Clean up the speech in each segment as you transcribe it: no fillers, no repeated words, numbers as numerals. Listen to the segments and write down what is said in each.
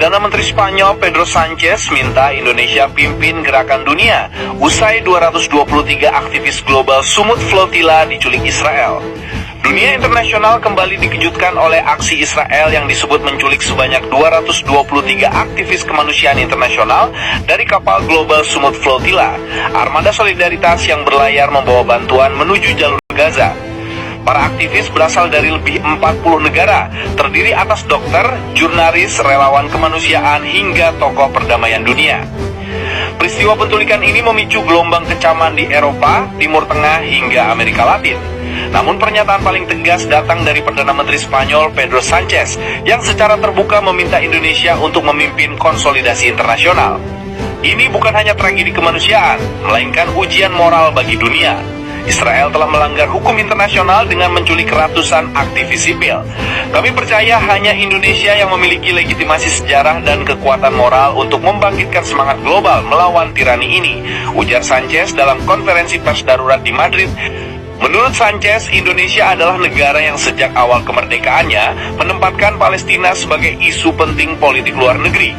Perdana Menteri Spanyol Pedro Sanchez minta Indonesia pimpin gerakan dunia usai 223 aktivis global Sumut Flotilla diculik Israel. Dunia internasional kembali dikejutkan oleh aksi Israel yang disebut menculik sebanyak 223 aktivis kemanusiaan internasional dari kapal global Sumut Flotilla, armada solidaritas yang berlayar membawa bantuan menuju jalur Gaza. Para aktivis berasal dari lebih 40 negara, terdiri atas dokter, jurnalis, relawan kemanusiaan, hingga tokoh perdamaian dunia. Peristiwa penculikan ini memicu gelombang kecaman di Eropa, Timur Tengah, hingga Amerika Latin. Namun pernyataan paling tegas datang dari Perdana Menteri Spanyol Pedro Sanchez yang secara terbuka meminta Indonesia untuk memimpin konsolidasi internasional. Ini bukan hanya tragedi kemanusiaan, melainkan ujian moral bagi dunia. Israel telah melanggar hukum internasional dengan menculik ratusan aktivis sipil. Kami percaya hanya Indonesia yang memiliki legitimasi sejarah dan kekuatan moral untuk membangkitkan semangat global melawan tirani ini, ujar Sanchez dalam konferensi pers darurat di Madrid. Menurut Sanchez, Indonesia adalah negara yang sejak awal kemerdekaannya menempatkan Palestina sebagai isu penting politik luar negeri.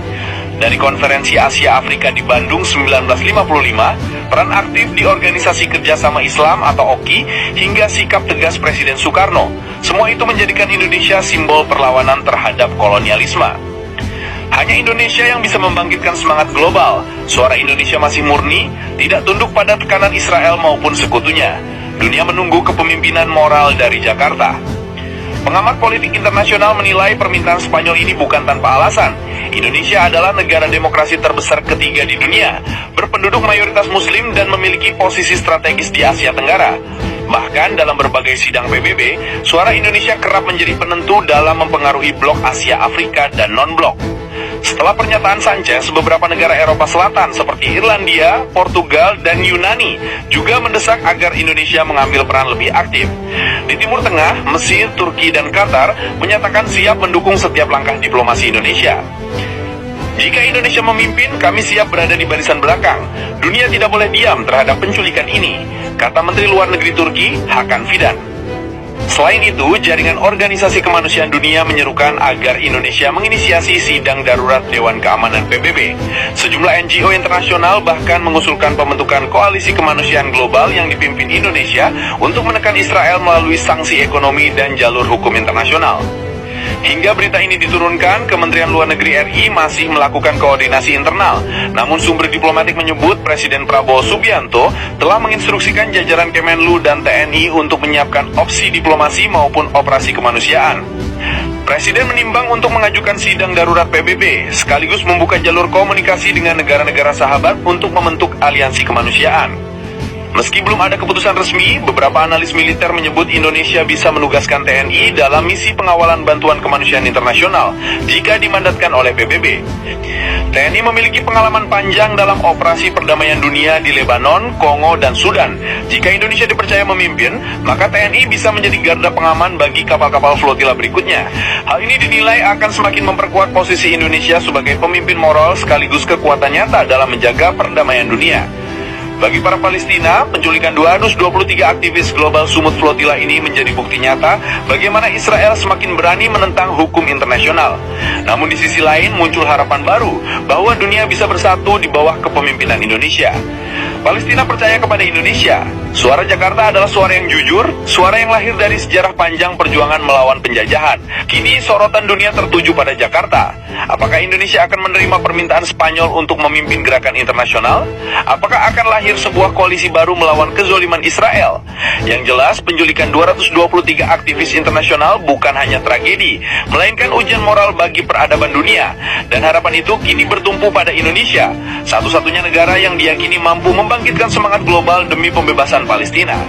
Dari konferensi Asia Afrika di Bandung 1955, peran aktif di Organisasi Kerjasama Islam atau OKI, hingga sikap tegas Presiden Soekarno, semua itu menjadikan Indonesia simbol perlawanan terhadap kolonialisme. Hanya Indonesia yang bisa membangkitkan semangat global. Suara Indonesia masih murni, tidak tunduk pada tekanan Israel maupun sekutunya. Dunia menunggu kepemimpinan moral dari Jakarta. Pengamat politik internasional menilai permintaan Spanyol ini bukan tanpa alasan. Indonesia adalah negara demokrasi terbesar ketiga di dunia, berpenduduk mayoritas muslim dan memiliki posisi strategis di Asia Tenggara. Bahkan dalam berbagai sidang PBB, suara Indonesia kerap menjadi penentu dalam mempengaruhi blok Asia Afrika dan non-blok. Setelah pernyataan Sanchez, beberapa negara Eropa Selatan seperti Irlandia, Portugal, dan Yunani juga mendesak agar Indonesia mengambil peran lebih aktif. Di Timur Tengah, Mesir, Turki, dan Qatar menyatakan siap mendukung setiap langkah diplomasi Indonesia. Jika Indonesia memimpin, kami siap berada di barisan belakang. Dunia tidak boleh diam terhadap penculikan ini, kata Menteri Luar Negeri Turki, Hakan Fidan. Selain itu, jaringan organisasi kemanusiaan dunia menyerukan agar Indonesia menginisiasi sidang darurat Dewan Keamanan PBB. Sejumlah NGO internasional bahkan mengusulkan pembentukan koalisi kemanusiaan global yang dipimpin Indonesia untuk menekan Israel melalui sanksi ekonomi dan jalur hukum internasional. Hingga berita ini diturunkan, Kementerian Luar Negeri RI masih melakukan koordinasi internal. Namun sumber diplomatik menyebut Presiden Prabowo Subianto telah menginstruksikan jajaran Kemenlu dan TNI untuk menyiapkan opsi diplomasi maupun operasi kemanusiaan. Presiden menimbang untuk mengajukan sidang darurat PBB, sekaligus membuka jalur komunikasi dengan negara-negara sahabat untuk membentuk aliansi kemanusiaan. Meski belum ada keputusan resmi, beberapa analis militer menyebut Indonesia bisa menugaskan TNI dalam misi pengawalan bantuan kemanusiaan internasional jika dimandatkan oleh PBB. TNI memiliki pengalaman panjang dalam operasi perdamaian dunia di Lebanon, Kongo, dan Sudan. Jika Indonesia dipercaya memimpin, maka TNI bisa menjadi garda pengaman bagi kapal-kapal flotila berikutnya. Hal ini dinilai akan semakin memperkuat posisi Indonesia sebagai pemimpin moral sekaligus kekuatan nyata dalam menjaga perdamaian dunia. Bagi para Palestina, penculikan 223 aktivis global Sumut Flotilla ini menjadi bukti nyata bagaimana Israel semakin berani menentang hukum internasional. Namun di sisi lain muncul harapan baru bahwa dunia bisa bersatu di bawah kepemimpinan Indonesia. Palestina percaya kepada Indonesia. Suara Jakarta adalah suara yang jujur, suara yang lahir dari sejarah panjang perjuangan melawan penjajahan. Kini sorotan dunia tertuju pada Jakarta. Apakah Indonesia akan menerima permintaan Spanyol untuk memimpin gerakan internasional? Apakah akan lahir sebuah koalisi baru melawan kezoliman Israel? Yang jelas, penculikan 223 aktivis internasional bukan hanya tragedi, melainkan ujian moral bagi peradaban dunia. Dan harapan itu kini bertumpu pada Indonesia, satu-satunya negara yang diyakini mampu membangkitkan semangat global demi pembebasan Palestina.